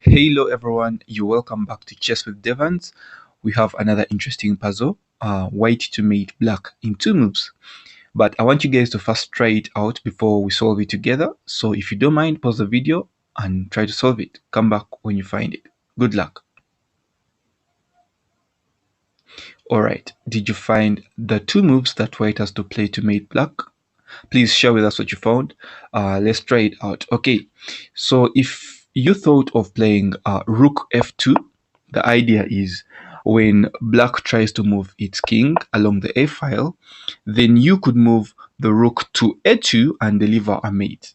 Hello everyone, you're welcome back to Chess with Devans. We have another interesting puzzle, white to mate black in 2 moves. But I want you guys to first try it out before we solve it together. So if you don't mind, pause the video and try to solve it. Come back when you find it. Good luck. Alright, did you find the 2 moves that white has to play to mate black? Please share with us what you found. Let's try it out. Okay, so if you thought of playing rook f2, the idea is when black tries to move its king along the a file, then you could move the rook to a2 and deliver a mate.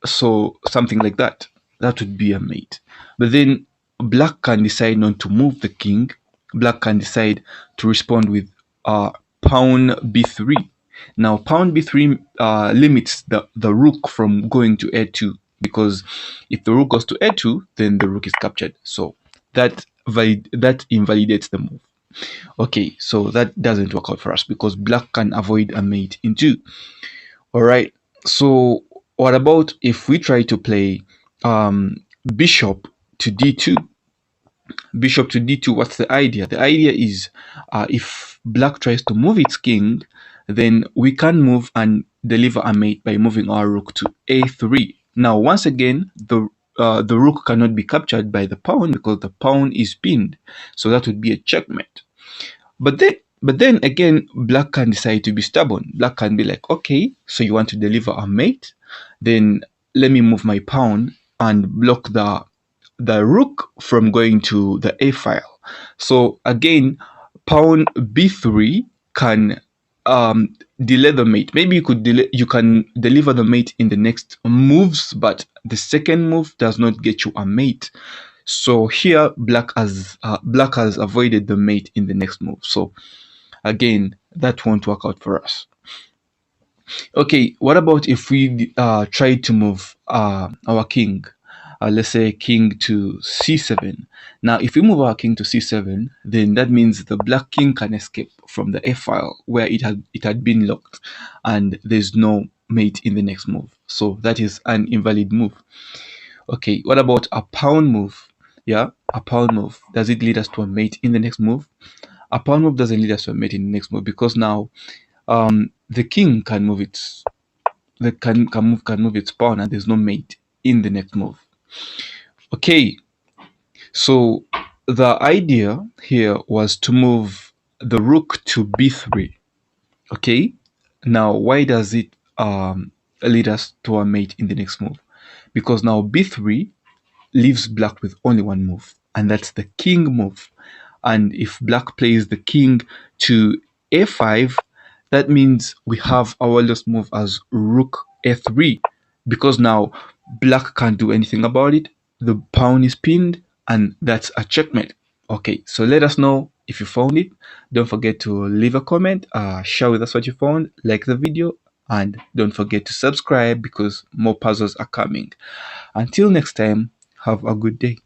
So something like that. That would be a mate. But then black can decide not to move the king. Black can decide to respond with pawn b3. Now pawn b3 limits the rook from going to a2, because if the rook goes to a2, then the rook is captured. So that invalidates the move. Okay, so that doesn't work out for us because black can avoid a mate in 2. All right, so what about if we try to play bishop to d2? Bishop to d2, what's the idea? The idea is if black tries to move its king, then we can move and deliver a mate by moving our rook to a3. Now, once again, the rook cannot be captured by the pawn because the pawn is pinned. So that would be a checkmate. But then again, black can decide to be stubborn. Black can be like, okay, so you want to deliver a mate? Then let me move my pawn and block the rook from going to the a file. So again, pawn b3 can delay the mate. Maybe you can deliver the mate in the next moves, but the second move does not get you a mate. So here black has avoided the mate in the next move. So again, that won't work out for us. Okay, what about if we try to move our king? Let's say king to c7. Now, if we move our king to c7, then that means the black king can escape from the f file where it had been locked, and there's no mate in the next move. So that is an invalid move. Okay, what about a pawn move? Yeah, a pawn move. Does it lead us to a mate in the next move? A pawn move doesn't lead us to a mate in the next move because now the king can move its can move its pawn, and there's no mate in the next move. Okay, so the idea here was to move the rook to b3. Okay, now why does it lead us to a mate in the next move? Because now b3 leaves black with only one move, and that's the king move. And if black plays the king to a5, that means we have our last move as rook a3, because now black can't do anything about it. The pawn is pinned, and that's a checkmate. Okay, so let us know if you found it. Don't forget to leave a comment, share with us what you found, like the video, and don't forget to subscribe because more puzzles are coming. Until next time, have a good day.